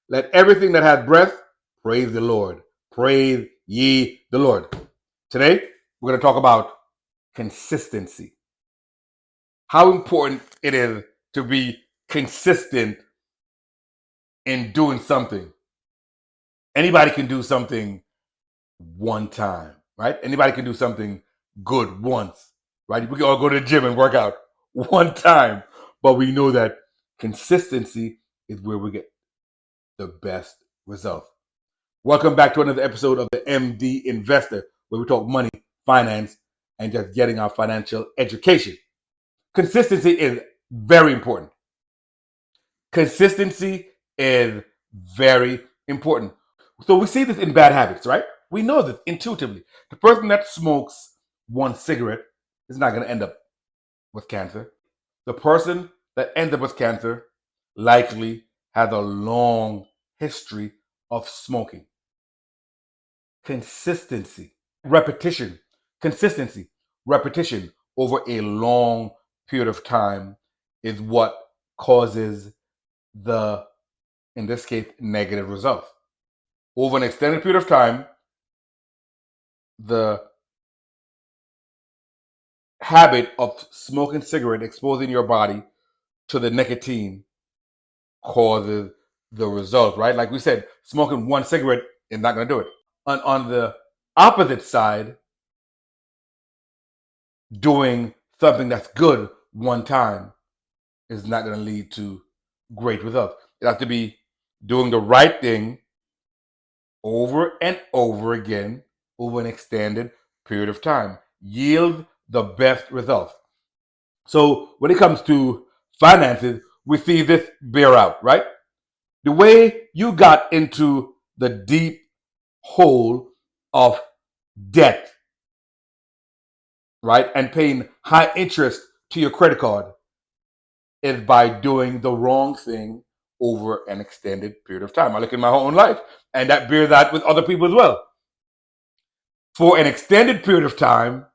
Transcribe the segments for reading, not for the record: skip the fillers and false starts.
Let everything that hath breath praise the Lord. Praise ye the Lord. Today, we're going to talk about consistency. How important it is to be consistent in doing something. Anybody can do something one time, right? Anybody can do something good once, right? We can all go to the gym and work out one time, but we know that consistency is where we get the best results. Welcome back to another episode of the MD Investor, where we talk money, finance, and just getting our financial education. Consistency is very important. Consistency is very important. So we see this in bad habits, right? We know this intuitively. The person that smokes one cigarette is not going to end up with cancer. The person that ends up with cancer likely has a long history of smoking. Consistency, repetition, consistency, repetition over a long period of time is what causes in this case, negative results. Over an extended period of time, the habit of smoking cigarette, exposing your body to the nicotine causes the result, right? Like we said, smoking one cigarette is not going to do it. On the opposite side, doing something that's good one time is not going to lead to great results. It has to be doing the right thing over and over again over an extended period of time. Yield the best results. So when it comes to finances, we see this bear out, right? The way you got into the deep hole of debt, right, and paying high interest to your credit card is by doing the wrong thing over an extended period of time. I look at my own life, and that bears out with other people as well. For an extended period of time,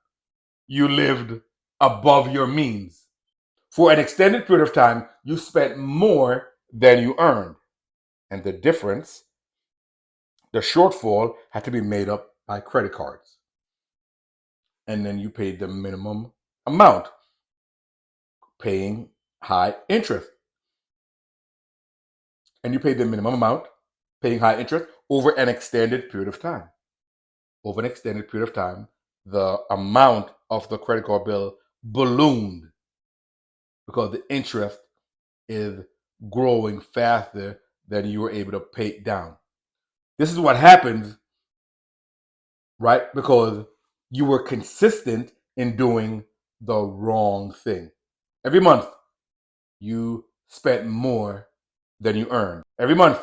you lived above your means. For an extended period of time, you spent more than you earned. And the difference, the shortfall, had to be made up by credit cards. And then you paid the minimum amount, paying high interest. And you paid the minimum amount, paying high interest over an extended period of time. Over an extended period of time, the amount of the credit card bill ballooned because the interest is growing faster than you were able to pay it down. This is what happens, right? Because you were consistent in doing the wrong thing. Every month, you spent more than you earned. Every month,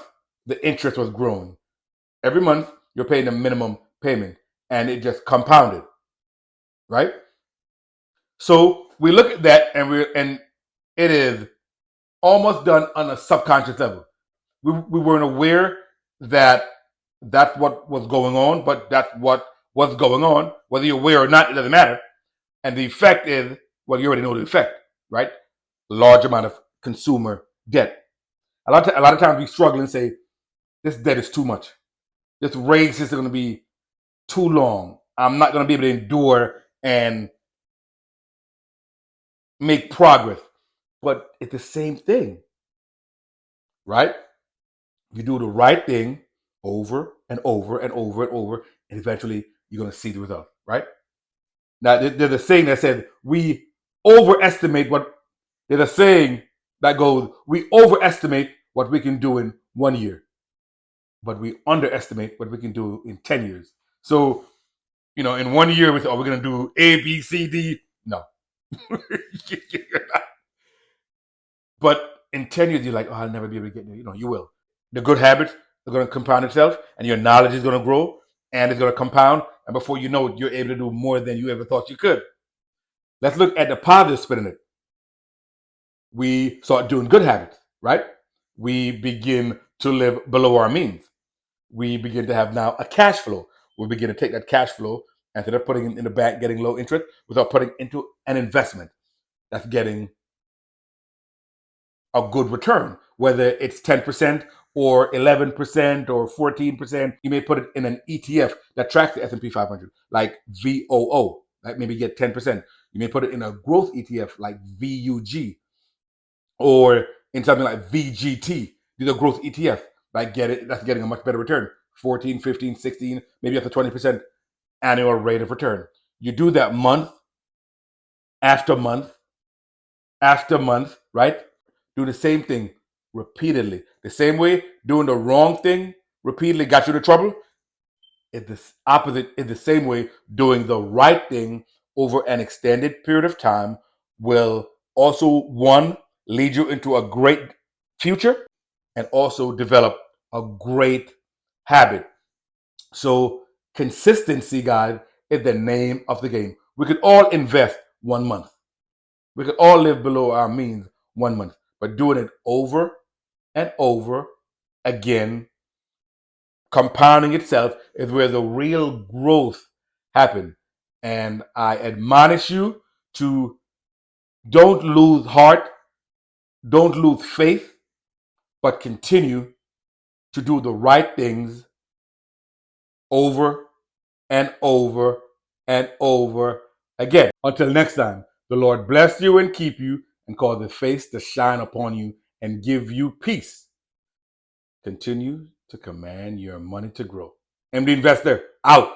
the interest was growing. Every month, you're paying the minimum payment, and it just compounded, right? So we look at that, and it is almost done on a subconscious level. We weren't aware that that's what was going on, but that's what was going on. Whether you're aware or not, it doesn't matter. And the effect is, well, you already know the effect, right? Large amount of consumer debt. A lot of times we struggle and say, this debt is too much. This race is going to be too long. I'm not going to be able to endure and make progress. But it's the same thing, right? You do the right thing over and over and over and over, and eventually you're going to see the result, right? Now, there's a saying that said, we overestimate what, there's a saying that goes, we overestimate what we can do in 1 year, but we underestimate what we can do in 10 years. So, in 1 year, we say, oh, we're going to do A, B, C, D. No. But in 10 years, you're like, oh, I'll never be able to get there. You will. The good habits are going to compound itself, and your knowledge is going to grow, and it's going to compound. And before you know it, you're able to do more than you ever thought you could. Let's look at the positive spin in it. We start doing good habits, right? We begin to live below our means. We begin to have now a cash flow. We begin to take that cash flow, instead of putting it in the bank, getting low interest, we start putting into an investment that's getting a good return, whether it's 10% or 11% or 14%. You may put it in an ETF that tracks the S&P 500, like VOO, that maybe get 10%. You may put it in a growth ETF like VUG, or in something like VGT. These are growth ETF, like that's getting a much better return, 14, 15, 16, maybe up to 20% annual rate of return. You do that month after month after month, right? Do the same thing repeatedly. The same way doing the wrong thing repeatedly got you into trouble. It's the opposite. In the same way, doing the right thing over an extended period of time will also, one, lead you into a great future, and also develop a great habit. So consistency, guys, is the name of the game. We could all invest 1 month. We could all live below our means 1 month, but doing it over and over again, compounding itself, is where the real growth happens. And I admonish you to don't lose heart, don't lose faith, but continue to do the right things over and over and over again. Until next time, the Lord bless you and keep you, and cause his face to shine upon you and give you peace. Continue to command your money to grow. MD Investor, out.